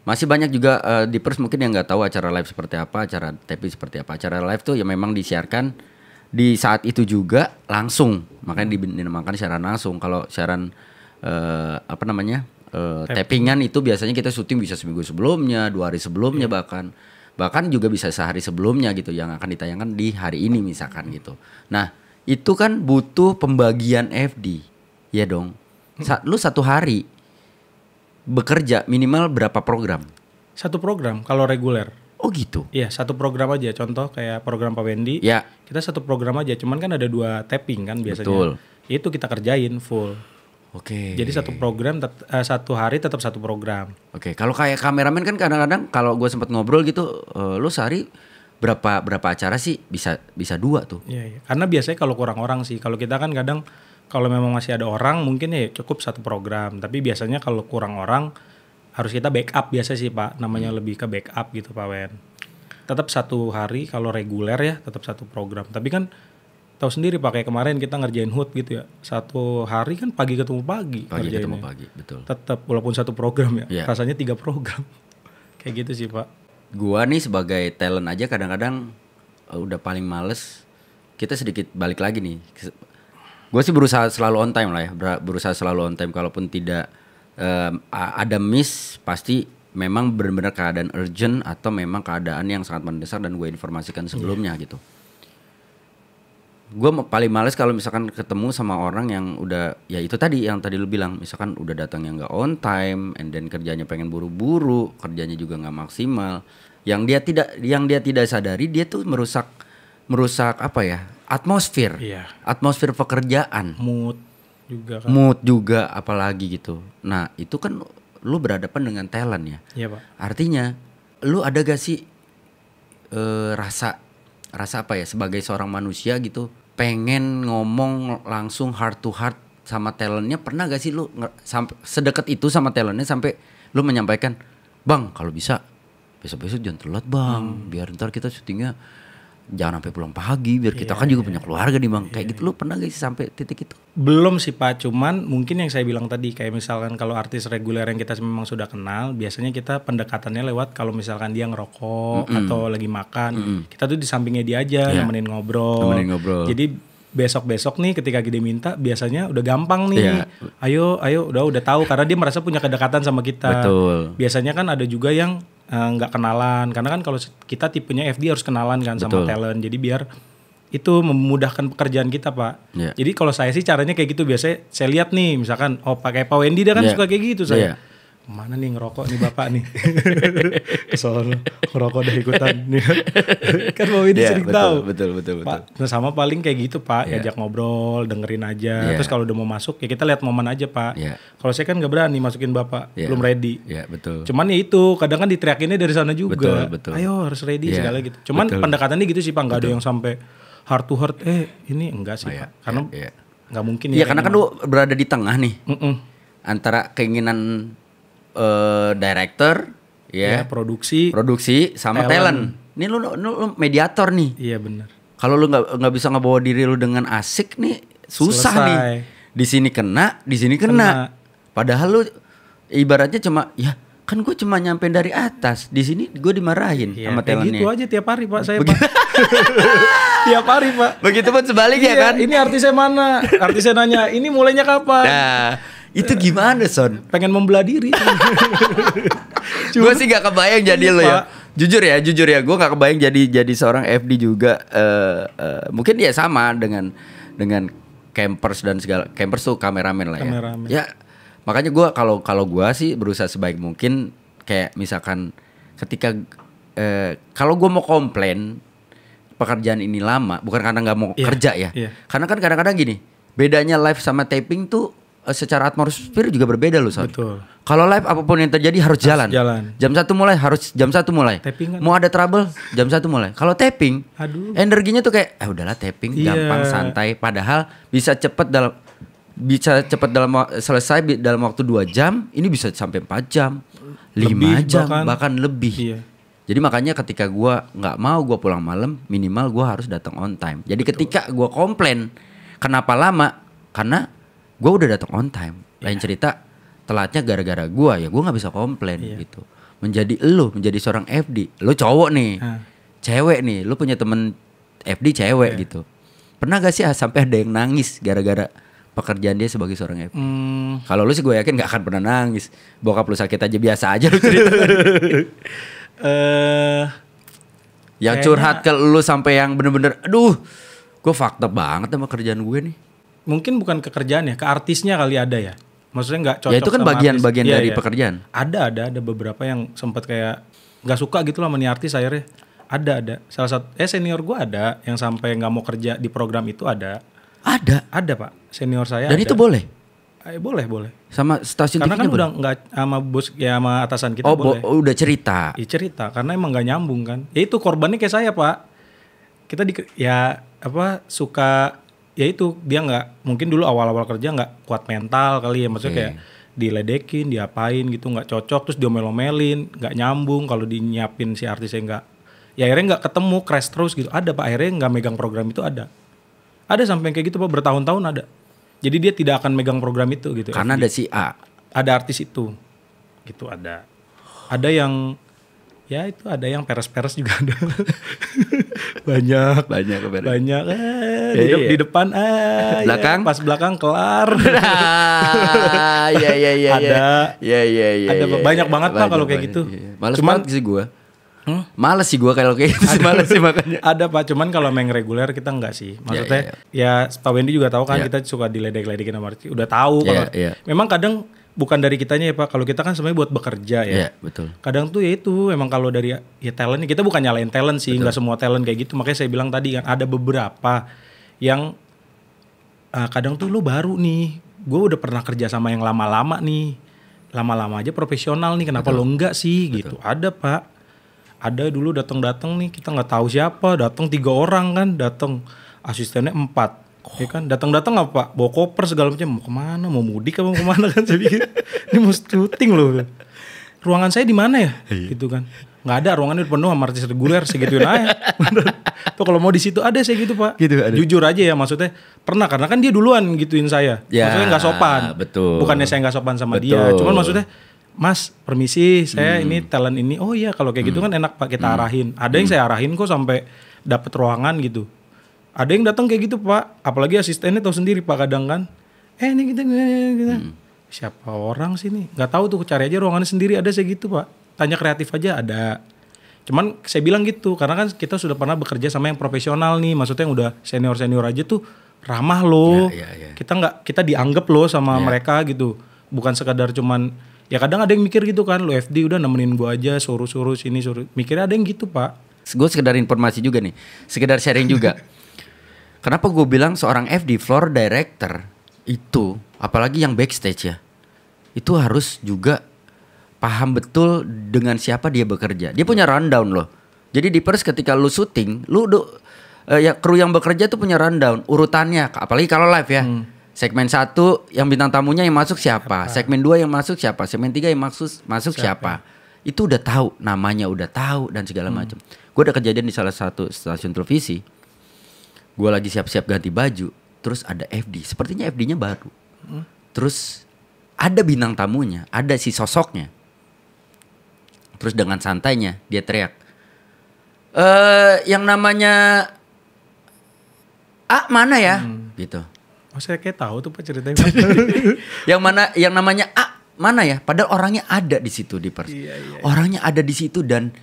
Masih banyak juga di pers mungkin yang nggak tahu acara live seperti apa, acara taping seperti apa. Acara live tuh ya memang disiarkan di saat itu juga langsung, makanya dinamakan siaran langsung. Kalau siaran tappingan itu biasanya kita syuting bisa seminggu sebelumnya, 2 hari sebelumnya bahkan juga bisa sehari sebelumnya gitu yang akan ditayangkan di hari ini misalkan gitu. Nah itu kan butuh pembagian FD, ya dong. Lu satu hari bekerja minimal berapa program? 1 program kalau reguler. Oh gitu? Iya 1 program aja. Contoh kayak program Pak Wendy. Ya. Kita 1 program aja. Cuman kan ada 2 tapping kan biasanya. Betul. Itu kita kerjain full. Jadi 1 program 1 hari tetap 1 program. Kalau kayak kameramen kan kadang-kadang kalau gue sempat ngobrol gitu, lu sehari berapa acara sih? Bisa 2 tuh. Iya. Karena biasanya kalau kurang orang sih. Kalau kita kan kadang kalau memang masih ada orang mungkin ya cukup 1 program. Tapi biasanya kalau kurang orang harus kita backup biasa sih Pak. Namanya lebih ke backup gitu Pak Wen. Tetap 1 hari kalau reguler ya tetap 1 program. Tapi kan tahu sendiri Pak, kayak kemarin kita ngerjain HUT gitu ya. Satu hari kan pagi ketemu pagi. Pagi ketemu pagi, betul. Tetap walaupun satu program ya, Iya. rasanya 3 program. Kayak gitu sih Pak. Gua nih sebagai talent aja kadang-kadang udah paling males. Kita sedikit balik lagi nih. Gue sih berusaha selalu on time lah ya. Berusaha selalu on time. Kalaupun tidak ada miss, pasti memang benar-benar keadaan urgent atau memang keadaan yang sangat mendesak dan gue informasikan sebelumnya gitu. Gue paling males kalau misalkan ketemu sama orang yang udah, ya itu tadi yang tadi lu bilang, misalkan udah datangnya nggak on time, and then kerjanya pengen buru-buru, kerjanya juga nggak maksimal. Yang dia tidak sadari, dia tuh merusak apa ya, atmosfer, atmosfer pekerjaan, Mood juga kan. mood juga apalagi gitu. Nah itu kan lu berhadapan dengan talent ya. Iya Pak. Artinya lu ada gak sih rasa apa ya, sebagai seorang manusia gitu, pengen ngomong langsung heart to heart sama talentnya? Pernah gak sih lu sampai sedekat itu sama talentnya sampai lu menyampaikan, bang kalau bisa besok-besok jangan telat bang, biar ntar kita syutingnya jangan sampai pulang pagi, biar kita kan juga punya keluarga nih bang. Kayak gitu lu pernah gak sih sampai titik itu? Belum sih Pak, cuman mungkin yang saya bilang tadi, kayak misalkan kalau artis reguler yang kita memang sudah kenal, biasanya kita pendekatannya lewat kalau misalkan dia ngerokok atau lagi makan, kita tuh di sampingnya dia aja, nemenin ngobrol. Jadi besok-besok nih ketika dia minta, biasanya udah gampang nih. Ayo udah tahu, karena dia merasa punya kedekatan sama kita. Betul. Biasanya kan ada juga yang nggak kenalan, karena kan kalau kita tipenya FD harus kenalan kan sama talent, jadi biar itu memudahkan pekerjaan kita Pak. Jadi kalau saya sih caranya kayak gitu, biasanya saya lihat nih misalkan pakai Pak Wendy dia kan suka kayak gitu saya. Mana nih ngerokok nih bapak nih. Kesel ngerokok udah ikutan nih. Kan Pak Wendy sering tahu. Betul. Pak, nah sama paling kayak gitu Pak, ajak ngobrol, dengerin aja. Terus kalau udah mau masuk ya kita lihat momen aja Pak. Kalau saya kan nggak berani masukin bapak, belum ready. Betul. Cuman ya itu kadang kan diteriakinnya dari sana juga. Betul. Ayo harus ready segala gitu. Cuman pendekatannya gitu sih Pak, nggak ada yang sampai heart to heart. Ini enggak sih Pak. Karena nggak mungkin ya. Iya karena kan lu berada di tengah nih. Antara keinginan director, produksi sama talent. Ini lu mediator nih. Iya benar. Kalau lu nggak bisa ngebawa diri lu dengan asik nih, susah nih. Di sini kena, di sini kena. Padahal lu ibaratnya cuma, ya kan gue cuma nyampe dari atas, di sini gue dimarahin sama talentnya. Gitu aja tiap hari Pak saya Pak. Tiap hari Pak. Begitupun sebaliknya kan. Ini artisnya mana? Artisnya nanya, ini mulainya kapan? Nah, itu gimana Son? Pengen membelah diri. Gue sih gak kebayang jadi lo ya. Jujur ya, gue gak kebayang jadi seorang FD juga. Mungkin dia sama dengan campers dan segala. Campers tuh kameramen lah ya. Ya makanya gue kalau gue sih berusaha sebaik mungkin. Kayak misalkan ketika kalau gue mau komplain pekerjaan ini lama, bukan karena nggak mau kerja ya. Karena kan kadang-kadang gini, bedanya live sama taping tuh secara atmosfer juga berbeda loh Son. Betul. Kalau live apapun yang terjadi harus jalan. Jam 1 mulai harus jam 1 mulai. Taping kan? Mau ada trouble jam 1 mulai. Kalau taping, energinya tuh kayak udahlah taping gampang santai. Padahal bisa cepet selesai dalam waktu 2 jam. Ini bisa sampai 4 jam, 5 jam bahkan lebih. Jadi makanya ketika gue nggak mau gue pulang malam, minimal gue harus datang on time. Jadi ketika gue komplain kenapa lama, karena gue udah datang on time. Lain cerita telatnya gara-gara gue, ya gue nggak bisa komplain gitu. Menjadi seorang FD, lo cowok nih, cewek nih, lo punya temen FD cewek gitu. Pernah gak sih sampai ada yang nangis gara-gara pekerjaan dia sebagai seorang FD? Kalau lu sih gue yakin gak akan pernah nangis. Bokap lu sakit aja biasa aja lu cerita. Yang curhat ke lu sampai yang bener-bener, aduh, gue fucked up banget sama kerjaan gue nih. Mungkin bukan ke kerjaan ya, ke artisnya kali ada ya. Maksudnya nggak cocok. Ya itu kan bagian-bagian dari pekerjaan. Ada beberapa yang sempat kayak nggak suka gitu lah sama nih artis akhirnya. Ada. Salah satu senior gue ada yang sampai nggak mau kerja di program itu ada. Ada Pak, senior saya. Dan ada. itu boleh? Boleh. Sama stasiun karena TV-nya kan udah nggak sama bos ya sama atasan kita boleh. Udah cerita. Iya cerita, karena emang nggak nyambung kan. Ya itu korbannya kayak saya Pak. Kita suka. Ya itu dia nggak, mungkin dulu awal-awal kerja nggak kuat mental kali ya, maksudnya kayak diledekin, diapain gitu nggak cocok, terus diomel-omelin, nggak nyambung kalau dinyiapin si artisnya nggak, ya akhirnya nggak ketemu, crash terus gitu. Ada Pak, akhirnya nggak megang program itu ada Ada sampai kayak gitu Pak, bertahun-tahun ada. Jadi dia tidak akan megang program itu gitu. Karena ada si A. Ada artis itu. Gitu ada. Ada yang ya itu ada yang peres-peres juga ada. Banyak. Di depan belakang? Ya, pas belakang kelar. Iya. Ada banyak banget Pak kalau kayak gitu. Males banget sih gue. Males sih gue kalau kayak gitu. Males sih makanya. Ada Pak, cuman kalau main reguler kita enggak sih. Maksudnya ya Pak Wendy juga tahu kan kita suka diledek-ledekin sama artis. Udah tahu kalau memang kadang bukan dari kitanya ya Pak. Kalau kita kan sebenarnya buat bekerja ya. Iya, betul. Kadang tuh ya itu emang kalau dari ya talent, kita bukan nyalain talent sih, nggak semua talent kayak gitu. Makanya saya bilang tadi kan ada beberapa yang kadang tuh lo baru nih. Gue udah pernah kerja sama yang lama-lama nih. Lama-lama aja profesional nih. Kenapa lo enggak sih gitu. Ada Pak. Ada dulu datang nih kita nggak tahu siapa. Datang 3 orang kan. Datang asistennya 4. Ya kan datang apa bawa koper segala macam, mau kemana, mau mudik apa mau kemana kan. Saya pikir ini mau syuting loh, ruangan saya di mana ya gitu kan, nggak ada, ruangannya penuh sama artis reguler, segituin aja. Tuh kalau mau di situ ada saya gitu Pak gitu, jujur aja ya, maksudnya pernah karena kan dia duluan gituin saya ya, maksudnya nggak sopan. Betul. Bukannya saya nggak sopan sama dia, cuman maksudnya Mas permisi saya ini talent ini, oh iya kalau kayak gitu kan enak Pak kita arahin. Ada yang saya arahin kok sampai dapet ruangan gitu. Ada yang datang kayak gitu Pak, apalagi asistennya tahu sendiri Pak kadang kan, ini kita. Siapa orang sih nih? Nggak tahu tuh, cari aja ruangannya sendiri, ada saya gitu Pak. Tanya kreatif aja ada. Cuman saya bilang gitu, karena kan kita sudah pernah bekerja sama yang profesional nih, maksudnya yang udah senior aja tuh ramah loh. Kita dianggap loh sama mereka gitu, bukan sekadar cuman ya kadang ada yang mikir gitu kan, lo FD udah nemenin gua aja, suruh sini suruh, mikirnya ada yang gitu Pak. Gue sekedar informasi juga nih, sekedar sharing juga. Kenapa gue bilang seorang FD floor director itu, apalagi yang backstage ya, itu harus juga paham betul dengan siapa dia bekerja. Dia punya rundown loh. Jadi di pers ketika lu syuting, ya kru yang bekerja tuh punya rundown urutannya, apalagi kalau live ya. Segmen 1 yang bintang tamunya yang masuk siapa? Segmen 2 yang masuk siapa? Segmen 3 yang masuk siapa? Itu udah tahu, namanya udah tahu dan segala macam. Gue udah kejadian di salah satu stasiun televisi. Gue lagi siap-siap ganti baju, terus ada FD, sepertinya FD-nya baru. Terus ada bintang tamunya, ada si sosoknya. Terus dengan santainya dia teriak, yang namanya A mana ya? Gitu. Oh saya kayak tahu tuh Pak ceritanya. yang namanya A mana ya? Padahal orangnya ada di situ di pers. Iya. Orangnya ada di situ dan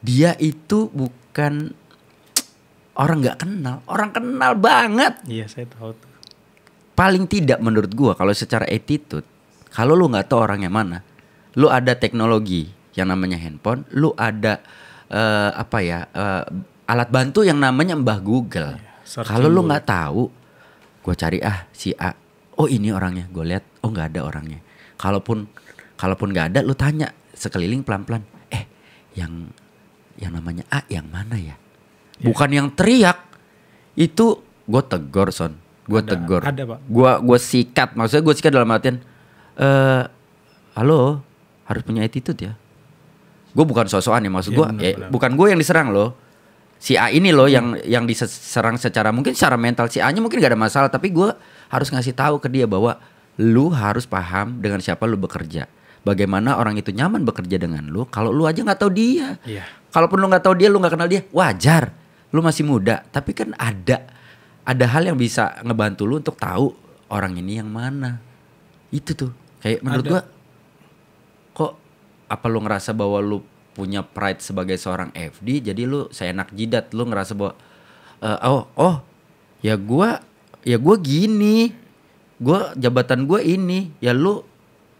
dia itu bukan orang nggak kenal, orang kenal banget. Iya saya tahu tuh. Paling tidak menurut gua kalau secara attitude, kalau lu nggak tahu orangnya mana, lu ada teknologi yang namanya handphone, lu ada alat bantu yang namanya Mbah Google. Kalau lu nggak tahu, gua cari si A, oh ini orangnya, gua lihat, oh nggak ada orangnya. Kalaupun nggak ada, lu tanya sekeliling pelan-pelan, yang namanya A yang mana ya? Bukan yang teriak. Itu gue tegur Son. Gue tegur. Ada Pak. Gue sikat. Maksudnya gue sikat dalam artian halo, harus punya attitude ya. Gue bukan sosokan ya, maksud gue bukan gue yang diserang loh. Si A ini loh yang diserang secara mungkin secara mental. Si A nya mungkin gak ada masalah, tapi gue harus ngasih tahu ke dia bahwa lu harus paham dengan siapa lu bekerja. Bagaimana orang itu nyaman bekerja dengan lu kalau lu aja nggak tahu dia. Kalaupun lu nggak tahu dia, lu nggak kenal dia, wajar. Lu masih muda, tapi kan ada hal yang bisa ngebantu lu untuk tahu orang ini yang mana. Itu tuh kayak menurut gua, kok apa lu ngerasa bahwa lu punya pride sebagai seorang FD, jadi lu seenak jidat, lu ngerasa bahwa ya gua gini, gua jabatan gua ini, ya lu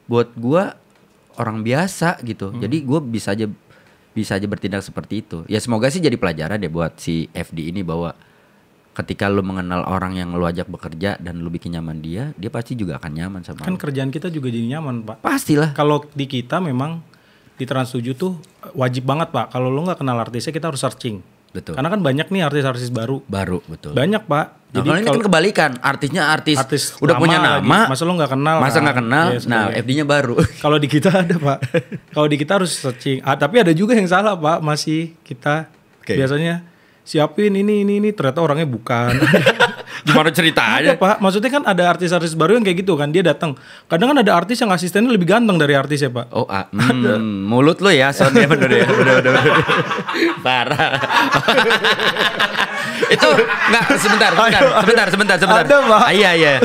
buat gua orang biasa gitu. Jadi gua bisa aja bertindak seperti itu. Ya semoga sih jadi pelajaran deh buat si FD ini, bahwa ketika lu mengenal orang yang lu ajak bekerja dan lu bikin nyaman dia pasti juga akan nyaman sama kan lu. Kerjaan kita juga jadi nyaman Pak. Pastilah. Kalau di kita memang di Trans 7 tuh wajib banget Pak. Kalau lu gak kenal artisnya kita harus searching. Betul. Karena kan banyak nih artis-artis baru. Betul. Banyak Pak. Jadi kalau ini kan kebalikan, artisnya artis udah punya nama, masa lo nggak kenal? Masa nggak kenal? Ya, nah, FD-nya baru. Kalau di kita ada Pak. Kalau di kita harus searching. Tapi ada juga yang salah Pak, masih kita biasanya siapin ini ternyata orangnya bukan. Gimana ceritanya? Ada Pak, maksudnya kan ada artis-artis baru yang kayak gitu kan, dia datang. Kadang kan ada artis yang asistennya lebih ganteng dari artis ya Pak. Oh, mulut lo ya, Son, ya bener ya, bener. Parah. Itu nggak sebentar. Ada Pak. Iya.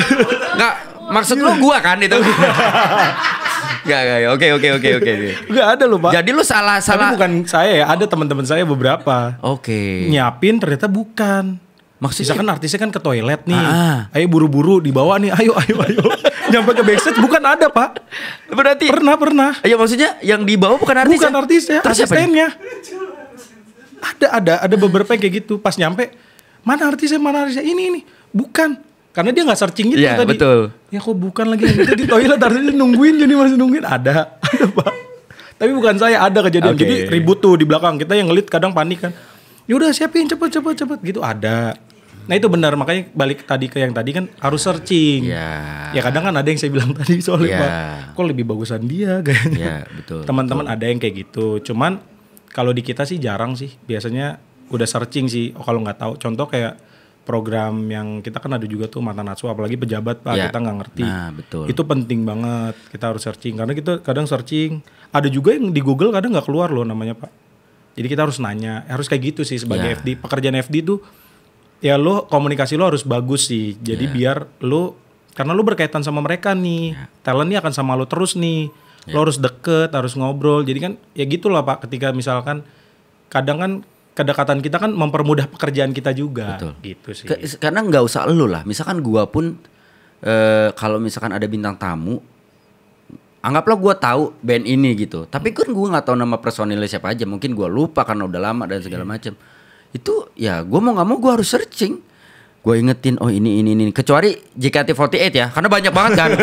Nggak, maksud lo gua kan itu? Nggak, oke. Nggak ada loh Pak. Jadi lo salah. Tapi bukan saya ya, ada teman-teman saya beberapa. Oke. Nyiapin ternyata bukan. Maksudnya misalkan artisnya kan ke toilet nih, ayo buru-buru dibawa nih, ayo. Nyampe ke backstage bukan ada Pak. Berarti pernah. Ya maksudnya yang dibawa bukan artis. Bukan artisnya, terus asistennya. Ada beberapa yang kayak gitu. Pas nyampe, mana artisnya? Ini bukan. Karena dia nggak searching gitu tadi. Betul. Ya kok bukan lagi itu di toilet, artisnya nungguin, jadi masih nungguin. Ada Pak. Tapi bukan saya, ada kejadian. Jadi ribut tuh di belakang. Kita yang ngelit kadang panik kan. Yaudah siapin cepet gitu, ada. Nah itu benar, makanya balik tadi ke yang tadi kan harus searching. Ya kadang kan ada yang saya bilang tadi soalnya Pak, kok lebih bagusan dia kayaknya. Iya betul. Teman-teman ada yang kayak gitu. Cuman kalau di kita sih jarang sih. Biasanya udah searching sih. Kalau nggak tahu, contoh kayak program yang kita kan ada juga tuh Mata Natsu, apalagi pejabat Pak, kita nggak ngerti. Nah, betul. Itu penting banget, kita harus searching. Karena kita kadang searching, ada juga yang di Google kadang nggak keluar loh namanya Pak. Jadi kita harus nanya, harus kayak gitu sih sebagai FD. Pekerjaan FD tuh ya lo komunikasi lo harus bagus sih. Jadi biar lo, karena lo berkaitan sama mereka nih, talentnya akan sama lo terus nih. Lo harus deket, harus ngobrol. Jadi kan ya gitulah Pak, ketika misalkan kadang kan kedekatan kita kan mempermudah pekerjaan kita juga. Betul. Gitu sih. Karena nggak usah lo lah. Misalkan gua pun kalau misalkan ada bintang tamu, anggaplah gua tahu band ini gitu. Tapi kan gua nggak tahu nama personilnya siapa aja. Mungkin gua lupa karena udah lama dan segala macam. Itu ya gue mau nggak mau gue harus searching, gue ingetin oh ini kecuali JKT48 ya, karena banyak banget kan,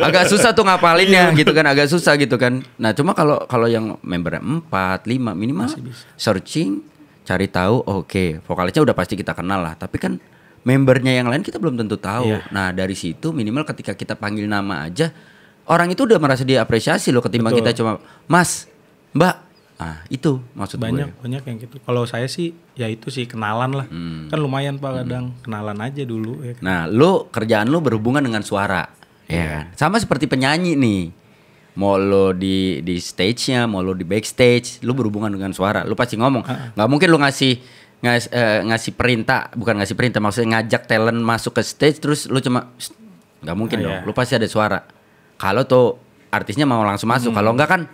agak susah tuh ngapalinnya gitu kan, agak susah gitu kan. Nah cuma kalau yang membernya 4, 5 minimal searching, cari tahu, oke, vokalisnya udah pasti kita kenal lah, tapi kan membernya yang lain kita belum tentu tahu. Nah dari situ minimal ketika kita panggil nama aja, orang itu udah merasa diapresiasi loh, ketimbang kita cuma Mas, Mbak. Itu maksud banyak gue. Banyak yang gitu. Kalau saya sih ya itu sih kenalan lah. Kan lumayan Pak kadang kenalan aja dulu ya kan. Nah, kerjaan lo berhubungan dengan suara. Ya kan? Sama seperti penyanyi nih. Mau lo di stage-nya, mau lo di backstage, lo berhubungan dengan suara. Lo pasti ngomong. Nggak mungkin lo ngasih perintah, bukan ngasih perintah, maksudnya ngajak talent masuk ke stage terus lo cuma nggak mungkin dong. Lo pasti ada suara. Kalau tuh artisnya mau langsung masuk, kalau enggak kan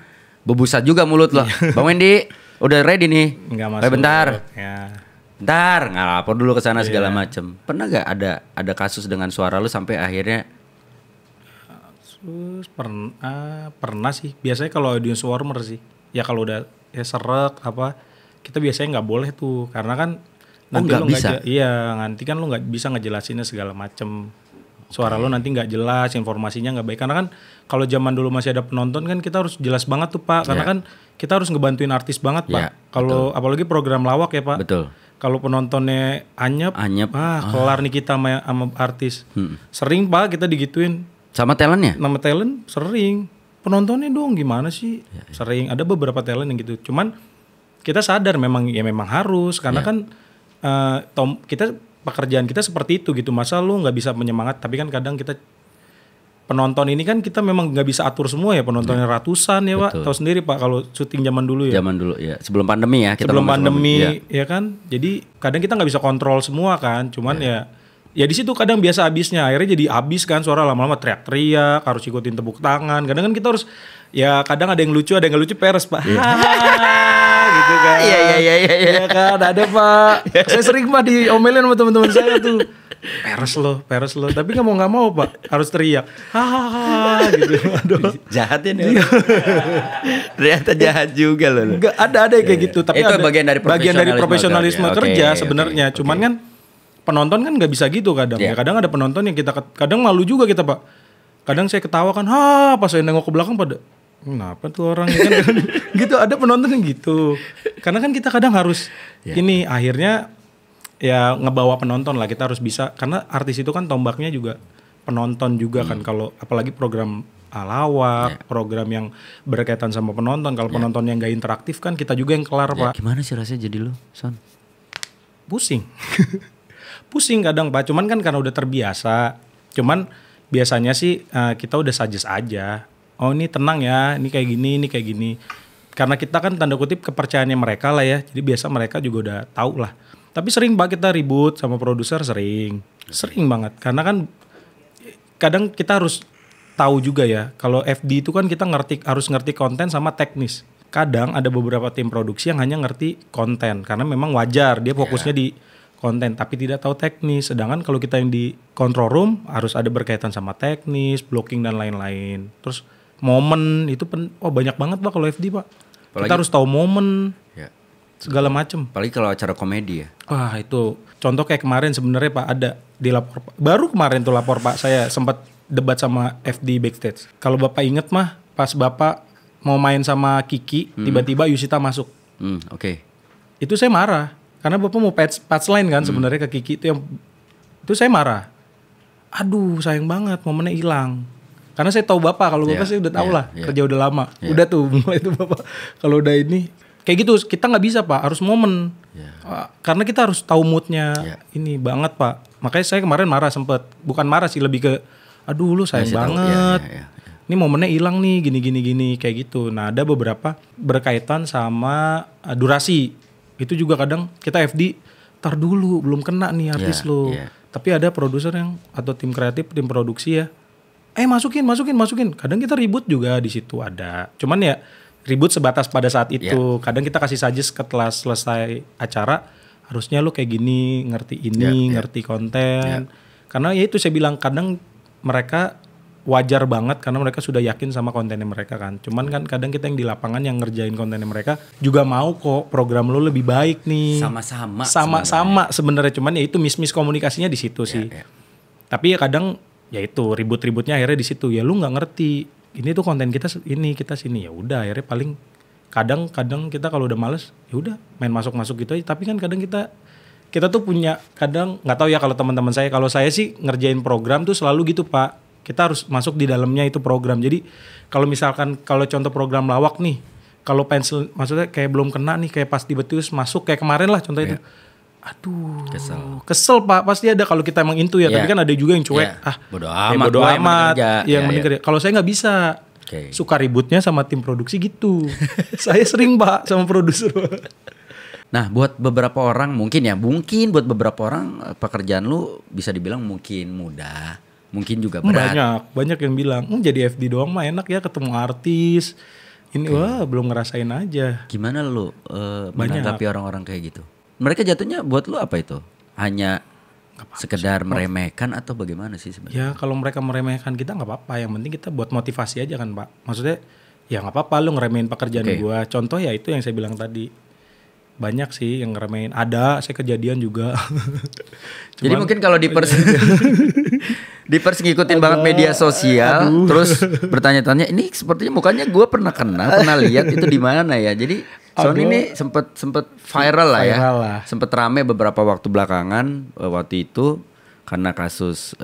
bebusat juga mulut lo. Bang Wendy, udah ready nih. Enggak masuk. Bentar. Ya. Bentar, ngelapor dulu ke sana segala macem. Pernah gak ada kasus dengan suara lo sampai akhirnya? Pernah sih. Biasanya kalau audience warmer sih. Ya kalau udah serek apa, kita biasanya nggak boleh tuh, karena kan nanti nggak bisa. Nanti kan lo nggak bisa ngejelasinnya segala macem. Suara lo nanti nggak jelas, informasinya nggak baik. Karena kan kalau zaman dulu masih ada penonton kan kita harus jelas banget tuh Pak. Karena kan kita harus ngebantuin artis banget Pak. Kalau apalagi program lawak ya Pak. Betul. Kalau penontonnya anyep. Kelar nih kita sama artis. Sering Pak kita digituin. Sama talentnya? Nama talent sering. Penontonnya dong gimana sih? Sering. Ada beberapa talent yang gitu. Cuman kita sadar memang harus. Karena kan pekerjaan kita seperti itu gitu. Masa lu nggak bisa menyemangat, tapi kan kadang kita penonton ini kan kita memang nggak bisa atur semua ya, penontonnya ratusan ya Pak. Tahu sendiri Pak kalau syuting zaman dulu ya. Zaman dulu ya, sebelum pandemi ya. Sebelum pandemi ya kan. Jadi kadang kita nggak bisa kontrol semua kan. Cuman ya di situ kadang biasa habisnya. Akhirnya jadi habis kan, suara lama-lama teriak-teriak, harus ikutin tepuk tangan. Kadang kan kita harus kadang ada yang lucu, ada yang nggak lucu, peres Pak. Gitu kan. Iya kan, ada Pak. Saya sering Pak diomelin sama teman-teman saya tuh. Peres lo. Tapi nggak mau Pak, harus teriak. Gitu. Aduh. Jahatin ya. Ternyata jahat juga loh. Enggak, ada yang kayak gitu. Tapi itu ada bagian dari profesionalisme kerja sebenarnya. Cuman kan penonton kan nggak bisa gitu kadang. Ya kadang ada penonton yang kita kadang malu juga kita Pak. Kadang saya ketawa kan, pas saya nengok ke belakang pada kenapa tuh orang kan gitu, ada penonton yang gitu. Karena kan kita kadang harus ini akhirnya ya ngebawa penonton lah, kita harus bisa, karena artis itu kan tombaknya juga penonton juga kan. Kalau apalagi program lawak, program yang berkaitan sama penonton, kalau penonton yang gak interaktif kan kita juga yang kelar Pak. Gimana sih rasanya jadi lu, Son? pusing. Pusing kadang Pak, cuman kan karena udah terbiasa. Cuman biasanya sih kita udah suggest aja. Oh ini tenang ya, ini kayak gini, ini kayak gini. Karena kita kan tanda kutip kepercayaannya mereka lah ya. Jadi biasa mereka juga udah tahu lah. Tapi sering Pak kita ribut sama produser, sering banget. Karena kan kadang kita harus tahu juga ya. Kalau FD itu kan kita harus ngerti konten sama teknis. Kadang ada beberapa tim produksi yang hanya ngerti konten. Karena memang wajar dia fokusnya di konten tapi tidak tahu teknis. Sedangkan kalau kita yang di control room harus ada berkaitan sama teknis, blocking dan lain-lain. Terus momen itu banyak banget Pak kalau FD Pak. Apalagi, kita harus tahu momen segala macem. Apalagi kalau acara komedi ya. Wah itu contoh kayak kemarin sebenarnya Pak ada di lapor baru kemarin tuh lapor Pak saya sempat debat sama FD backstage. Kalau Bapak inget mah pas Bapak mau main sama Kiki tiba-tiba Yusita masuk. Oke. Itu saya marah. Karena Bapak mau punchline kan sebenarnya ke Kiki itu saya marah. Aduh sayang banget momennya hilang. Karena saya tahu Bapak kalau Bapak sih udah tahu lah kerja udah lama. Udah tuh mulai itu Bapak kalau udah ini kayak gitu kita nggak bisa Pak harus momen. Karena kita harus tahu moodnya ini banget Pak. Makanya saya kemarin marah sempet. Bukan marah sih lebih ke aduh lu sayang banget. Ini momennya hilang nih gini kayak gitu. Nah ada beberapa berkaitan sama durasi. Itu juga kadang kita FD tar dulu belum kena nih artis lo. Tapi ada produser yang atau tim kreatif, tim produksi ya. Masukin. Kadang kita ribut juga di situ ada. Cuman ya ribut sebatas pada saat itu. Kadang kita kasih suggest setelah selesai acara harusnya lo kayak gini, ngerti ini, ngerti konten. Karena ya itu saya bilang kadang mereka wajar banget karena mereka sudah yakin sama kontennya mereka kan. Cuman kan kadang kita yang di lapangan yang ngerjain kontennya mereka juga mau kok program lo lebih baik nih. Sama-sama sebenarnya. Cuman ya itu miss komunikasinya di situ sih. Tapi ya kadang ya itu ribut-ributnya akhirnya di situ. Ya lu nggak ngerti. Ini tuh konten kita ini kita sini ya udah akhirnya paling kadang kita kalau udah males ya udah main masuk gitu aja. Tapi kan kadang kita tuh punya kadang nggak tahu ya kalau teman-teman saya. Kalau saya sih ngerjain program tuh selalu gitu Pak. Kita harus masuk di dalamnya itu program. Jadi kalau misalkan kalau contoh program lawak nih, kalau pensil maksudnya kayak belum kena nih kayak pas tiba-tiba masuk kayak kemarin lah contoh itu. Aduh, kesel Pak pasti ada kalau kita emang into ya. Tapi kan ada juga yang cuek. Bodo amat. Yang mending kerja. Kalau saya nggak bisa. Suka ributnya sama tim produksi gitu. Saya sering Pak sama produser. Nah buat beberapa orang mungkin buat beberapa orang pekerjaan lu bisa dibilang mungkin mudah. Mungkin juga berat. Banyak yang bilang jadi FD doang mah enak ya ketemu artis. Ini belum ngerasain aja. Gimana lu menanggapi orang-orang kayak gitu? Mereka jatuhnya buat lu apa itu? Hanya sekedar meremehkan atau bagaimana sih sebenarnya? Ya kalau mereka meremehkan kita nggak apa-apa. Yang penting kita buat motivasi aja kan Pak. Maksudnya ya nggak apa-apa lu ngeremehin pekerjaan gua. Contoh ya itu yang saya bilang tadi. Banyak sih yang ngeremehin. Ada, saya kejadian juga. Jadi mungkin kalau di pers ngikutin banget media sosial, terus bertanya-tanya, ini sepertinya mukanya gue pernah lihat itu di mana ya. Jadi Sony ini sempet viral lah ya. Sempet rame beberapa waktu belakangan waktu itu karena kasus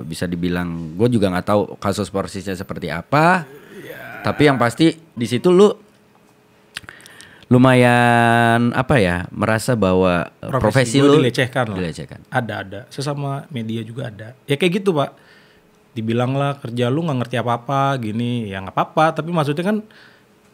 bisa dibilang gue juga nggak tahu kasus persisnya seperti apa. Tapi yang pasti di situ lu lumayan merasa bahwa profesi lu dilecehkan. Ada sesama media juga ada ya kayak gitu Pak, dibilang lah kerja lu nggak ngerti apa-apa gini ya nggak apa-apa tapi maksudnya kan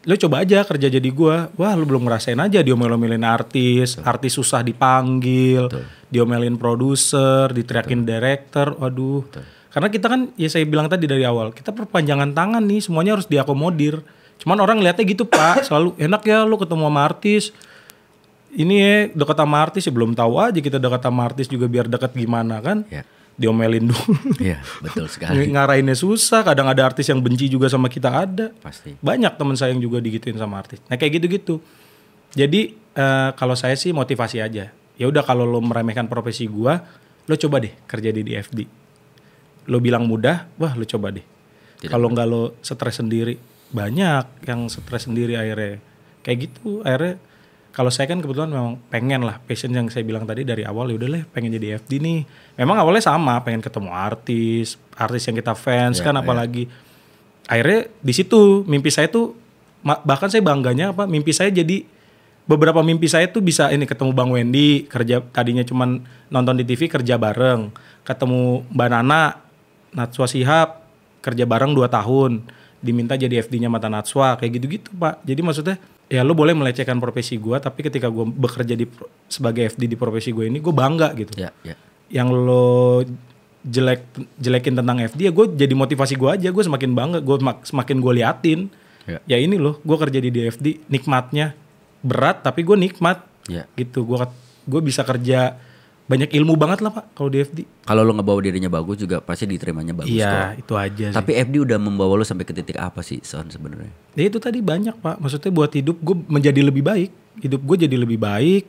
lu coba aja kerja jadi gua, wah lu belum ngerasain aja diomelin artis susah dipanggil, diomelin produser, diteriakin director, waduh. Karena kita kan ya saya bilang tadi dari awal kita perpanjangan tangan nih, semuanya harus diakomodir. Cuman orang lihatnya gitu Pak, selalu enak ya lu ketemu sama artis. Ini ya dekat sama artis ya belum tahu aja kita dekat sama artis juga biar dekat gimana kan. Diomelin dulu. Iya, betul sekali. Ngarahinnya susah, kadang ada artis yang benci juga sama kita ada. Pasti. Banyak teman saya yang juga digituin sama artis. Nah kayak gitu-gitu. Jadi kalau saya sih motivasi aja. Ya udah kalau lo meremehkan profesi gua, lo coba deh kerja di FD. Lo bilang mudah, wah lo coba deh. Kalau nggak lo stres sendiri. Banyak yang stres sendiri akhirnya kayak gitu. Akhirnya kalau saya kan kebetulan memang pengen lah, passion yang saya bilang tadi dari awal ya udah lah pengen jadi FD nih. Memang awalnya sama, pengen ketemu artis yang kita fans apalagi. Akhirnya di situ mimpi saya tuh bahkan saya bangganya mimpi saya jadi beberapa mimpi saya tuh bisa ini ketemu Bang Wendy, kerja tadinya cuman nonton di TV kerja bareng, ketemu Mbak Nana, Natswa Shihab kerja bareng 2 tahun, diminta jadi FD-nya Mata Natswa, kayak gitu-gitu Pak. Jadi maksudnya ya lo boleh melecehkan profesi gue, tapi ketika gue bekerja sebagai FD di profesi gue ini, gue bangga gitu. Yang lo jelekin tentang FD ya gue jadi motivasi gue aja, gue semakin bangga, gue semakin gue liatin. Ya ini loh, gue kerja di DFD, nikmatnya berat tapi gue nikmat. Gitu, gue bisa kerja banyak ilmu banget lah Pak kalau di FD. Kalau lo ngebawa dirinya bagus juga pasti diterimanya bagus. Iya, itu aja sih. Tapi FD udah membawa lo sampai ke titik apa sih Son sebenarnya? Ya itu tadi banyak Pak, maksudnya buat hidup gue menjadi lebih baik, hidup gue jadi lebih baik,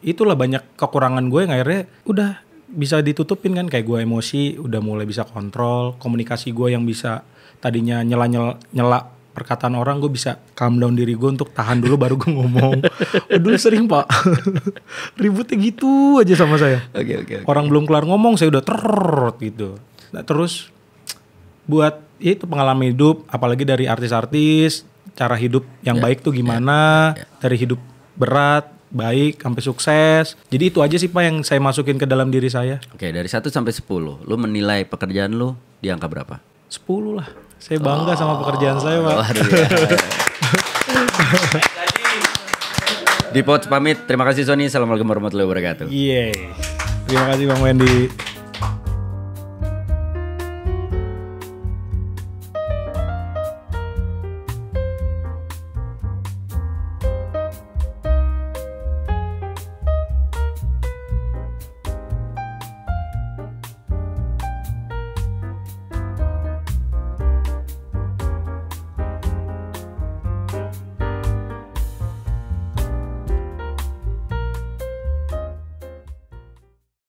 itulah banyak kekurangan gue yang akhirnya udah bisa ditutupin kan, kayak gue emosi udah mulai bisa kontrol, komunikasi gue yang bisa tadinya nyela perkataan orang, gue bisa calm down diri gue untuk tahan dulu baru gue ngomong. Dulu sering Pak ributnya gitu aja sama saya. Oke. Orang belum kelar ngomong saya udah gitu. Nah, terus buat ya itu pengalaman hidup, apalagi dari artis-artis, cara hidup yang baik tuh gimana, dari hidup berat, baik, sampai sukses. Jadi itu aja sih Pak yang saya masukin ke dalam diri saya. Oke, dari 1 sampai 10, lu menilai pekerjaan lu di angka berapa? 10 lah. Saya bangga sama pekerjaan saya Pak. Dipods pamit, terima kasih Sony, assalamualaikum warahmatullahi wabarakatuh. Terima kasih Bang Wendy.